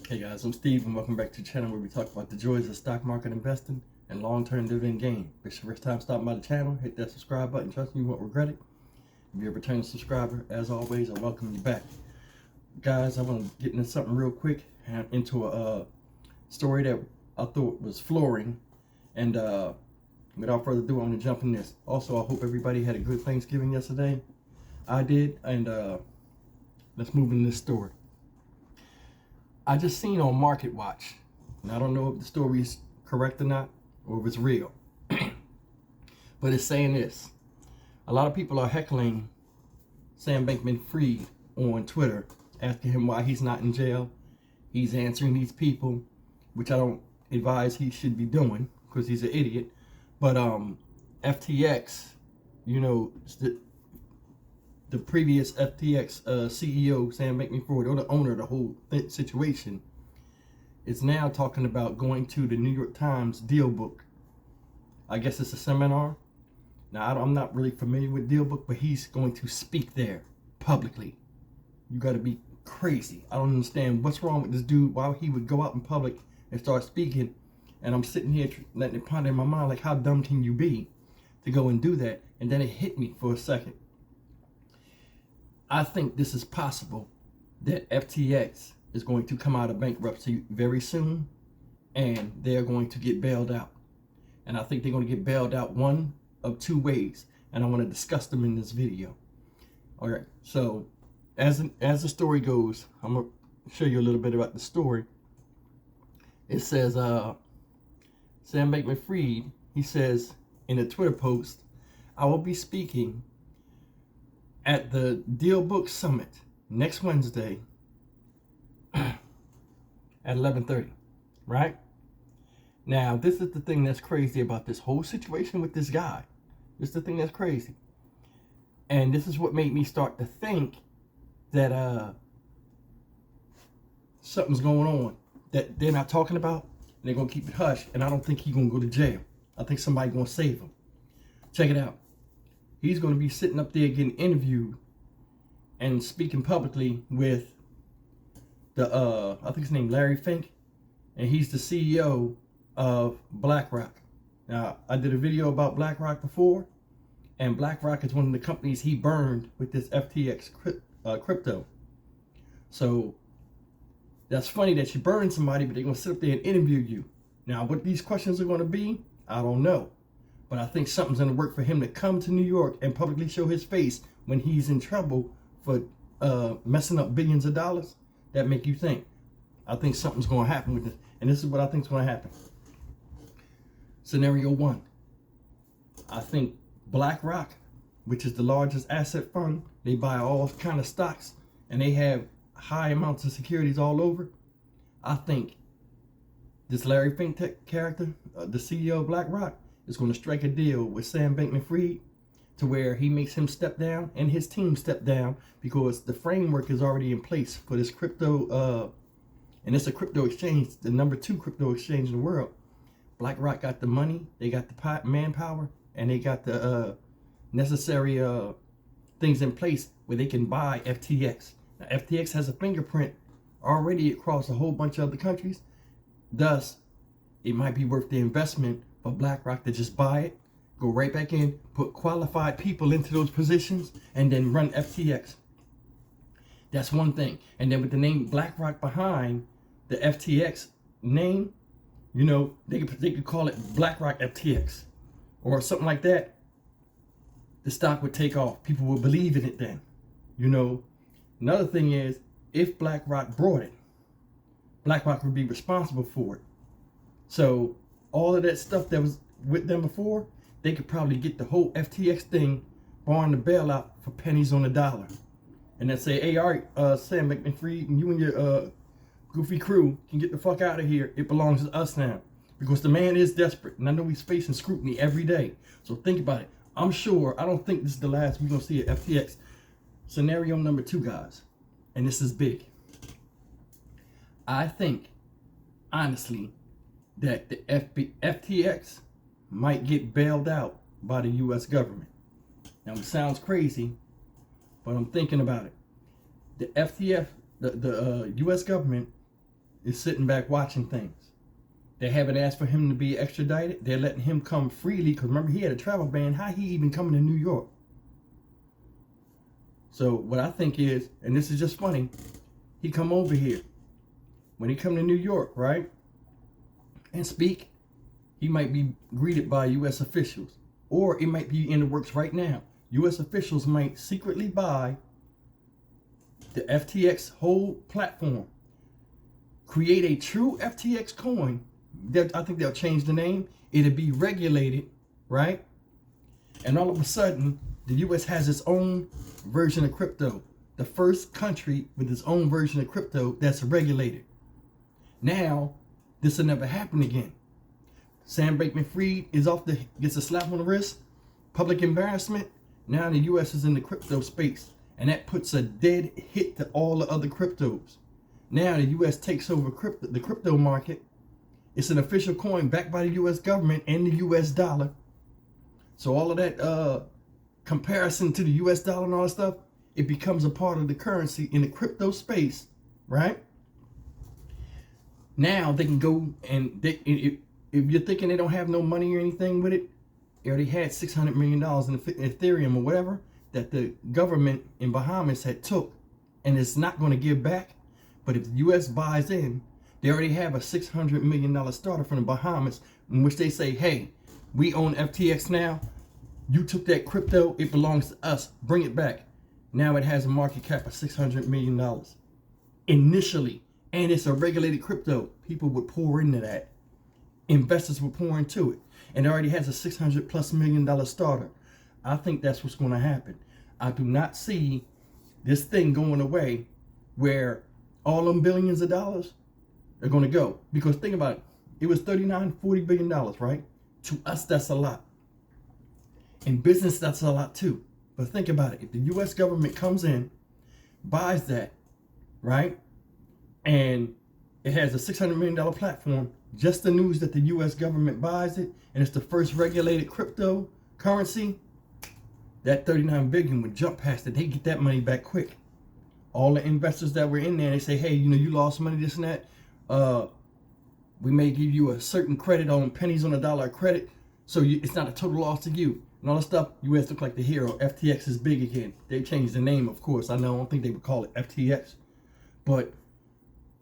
Hey guys, I'm Steve and welcome back to the channel where we talk about the joys of stock market investing and long-term dividend gain. If it's your first time stopping by the channel, hit that subscribe button. Trust me, you won't regret it. If you're a returning subscriber, as always, I welcome you back. Guys, I want to get into something real quick, into a story that I thought was flooring. And without further ado, I'm going to jump in this. Also, I hope everybody had a good Thanksgiving yesterday. I did, and let's move into this story. I just seen on Market Watch, and I don't know if the story is correct or not, or if it's real, but it's saying this. A lot of people are heckling Sam Bankman-Fried on Twitter, asking him why he's not in jail. He's answering these people, which I don't advise he should be doing, because he's an idiot. But FTX, you know, the previous FTX CEO, Sam Bankman-Fried, or the owner of the whole situation, is now talking about going to the New York Times Deal Book. I guess it's a seminar. Now, I'm not really familiar with Deal Book, but he's going to speak there publicly. You got to be crazy. I don't understand what's wrong with this dude, why he would go out in public and start speaking. And I'm sitting here letting it ponder in my mind, like, how dumb can you be to go and do that? And then it hit me for a second. I think this is possible, that FTX is going to come out of bankruptcy very soon, and they're going to get bailed out. And I think they're going to get bailed out one of two ways, and I want to discuss them in this video. All right, so as the story goes, I'm going to show you a little bit about the story. It says, Sam Bankman-Fried, he says in a Twitter post, "I will be speaking at the Deal Book Summit next Wednesday at 11:30, right? Now, this is the thing that's crazy about this whole situation with this guy. This is the thing that's crazy. And this is what made me start to think that something's going on that they're not talking about, and they're going to keep it hush, and I don't think he's going to go to jail. I think somebody's going to save him. Check it out. He's going to be sitting up there getting interviewed and speaking publicly with the, I think his name Larry Fink, and he's the CEO of BlackRock. Now, I did a video about BlackRock before, and BlackRock is one of the companies he burned with this FTX crypto. So that's funny that you burn somebody, but they're going to sit up there and interview you. Now, what these questions are going to be, I don't know. But I think something's going to work for him to come to New York and publicly show his face when he's in trouble for messing up billions of dollars. That make you think. I think something's going to happen with this. And this is what I think is going to happen. Scenario one. I think BlackRock, which is the largest asset fund, they buy all kind of stocks, and they have high amounts of securities all over. I think this Larry Fink character, the CEO of BlackRock, is going to strike a deal with Sam Bankman-Fried to where he makes him step down and his team step down, because the framework is already in place for this crypto, and it's a crypto exchange, the number 2 crypto exchange in the world. BlackRock got the money, they got the manpower, and they got the necessary things in place where they can buy FTX. Now, FTX has a fingerprint already across a whole bunch of other countries. Thus, it might be worth the investment for BlackRock to just buy it, go right back in, put qualified people into those positions, and then run FTX. That's one thing. And then with the name BlackRock behind the FTX name, you know, they could call it BlackRock FTX or something like that. The stock would take off. People would believe in it then. You know, another thing is, if BlackRock brought it, BlackRock would be responsible for it. So all of that stuff that was with them before, they could probably get the whole FTX thing, barring the bailout, for pennies on the dollar. And then say, hey, all right, Sam Bankman-Fried, and you and your goofy crew can get the fuck out of here. It belongs to us now. Because the man is desperate, and I know he's facing scrutiny every day. So think about it. I'm sure, I don't think this is the last we're going to see at FTX. Scenario number 2, guys, and this is big. I think, honestly, that the FTX might get bailed out by the U.S. government. Now, it sounds crazy, but I'm thinking about it. The U.S. government is sitting back watching things. They haven't asked for him to be extradited. They're letting him come freely because remember he had a travel ban. How he even coming to New York? So what I think is, and this is just funny, he come over here. When he come to New York, right, and speak, he might be greeted by U.S. officials. Or it might be in the works right now. U.S. officials might secretly buy the FTX whole platform, create a true FTX coin. I think they'll change the name. It'll be regulated, right? And all of a sudden, the U.S. has its own version of crypto. The first country with its own version of crypto that's regulated. Now, this will never happen again. Sam Bankman-Fried gets a slap on the wrist, public embarrassment. Now the U.S. is in the crypto space, and that puts a dead hit to all the other cryptos. Now the U.S. takes over the crypto market. It's an official coin backed by the U.S. government and the U.S. dollar. So all of that comparison to the U.S. dollar and all that stuff, it becomes a part of the currency in the crypto space, right? Now they can go and if you're thinking they don't have no money or anything with it, they already had $600 million in Ethereum or whatever that the government in Bahamas had took, and it's not going to give back. But if the U.S. buys in, they already have a $600 million starter from the Bahamas in which they say, hey, we own FTX now. You took that crypto. It belongs to us. Bring it back. Now it has a market cap of $600 million initially. And it's a regulated crypto. People would pour into that. Investors would pour into it. And it already has a $600+ million starter. I think that's what's going to happen. I do not see this thing going away where all them billions of dollars are going to go. Because think about it. It was $40 billion, right? To us, that's a lot. In business, that's a lot too. But think about it. If the U.S. government comes in, buys that, right? And it has a $600 million platform. Just the news that the U.S. government buys it, and it's the first regulated cryptocurrency, that $39 billion would jump past it. They get that money back quick. All the investors that were in there, they say, hey, you lost money, this and that. We may give you a certain credit on pennies on a dollar credit, so it's not a total loss to you. And all that stuff, U.S. look like the hero. FTX is big again. They changed the name, of course. I don't think they would call it FTX. But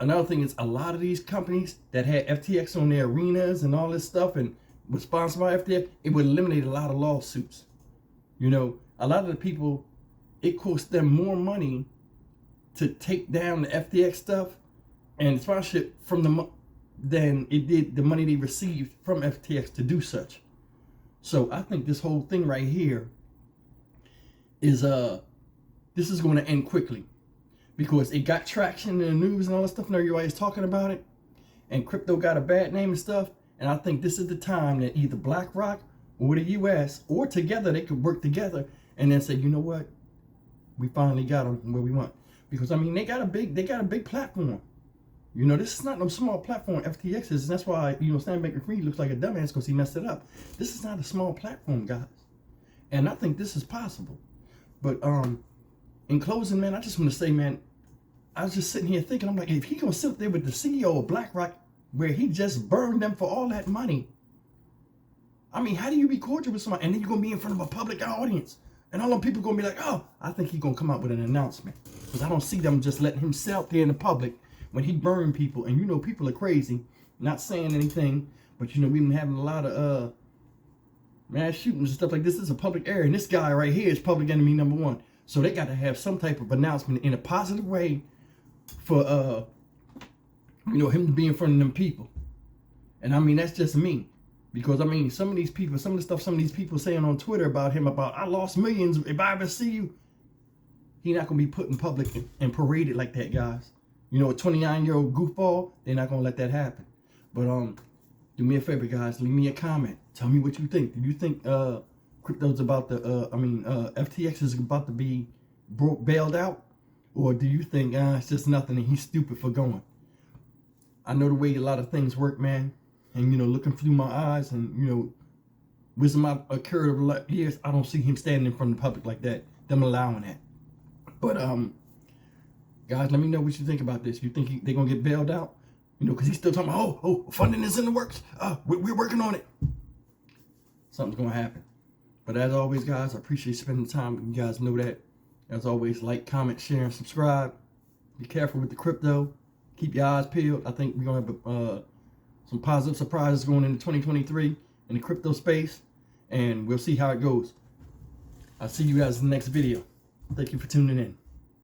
another thing is a lot of these companies that had FTX on their arenas and all this stuff and was sponsored by FTX, it would eliminate a lot of lawsuits. A lot of the people, it cost them more money to take down the FTX stuff and sponsorship from than it did the money they received from FTX to do such. So I think this whole thing right here is this is going to end quickly because it got traction in the news and all that stuff and everybody's talking about it, and crypto got a bad name and stuff. And I think this is the time that either BlackRock or the U.S. or together they could work together and then say, you know what, we finally got them where we want. Because they got a big platform. This is not no small platform. FTX is, and that's why Sam Bankman-Fried looks like a dumbass because he messed it up. This is not a small platform, guys, and I think this is possible. But in closing, man, I just want to say, man, I was just sitting here thinking, I'm like, if he gonna sit there with the CEO of BlackRock, where he just burned them for all that money. How do you be cordial with somebody and then you're gonna be in front of a public audience? And all them people gonna be like, oh, I think he's gonna come out with an announcement. Because I don't see them just letting him sit out there in the public when he burned people. And people are crazy, not saying anything, but we've been having a lot of mass shootings and stuff like this. This is a public area. And this guy right here is public enemy number one. So they gotta have some type of announcement in a positive way for him to be in front of them people. And that's just me. Because some of these people, some of the stuff some of these people saying on Twitter about him, about I lost millions if I ever see you, he's not gonna be put in public and paraded like that, guys. A 29-year-old goofball, they're not gonna let that happen. But do me a favor, guys, leave me a comment. Tell me what you think. Do you think crypto's about to FTX is about to be bailed out? Or do you think it's just nothing and he's stupid for going? I know the way a lot of things work, man. And, looking through my eyes and, wisdom I've occurred over years, I don't see him standing in front of the public like that, them allowing that. But, guys, let me know what you think about this. You think they're going to get bailed out? You know, because he's still talking about, funding is in the works. We're working on it. Something's going to happen. But as always, guys, I appreciate you spending time. You guys know that. As always, like, comment, share, and subscribe. Be careful with the crypto. Keep your eyes peeled. I think we're going to have some positive surprises going into 2023 in the crypto space. And we'll see how it goes. I'll see you guys in the next video. Thank you for tuning in.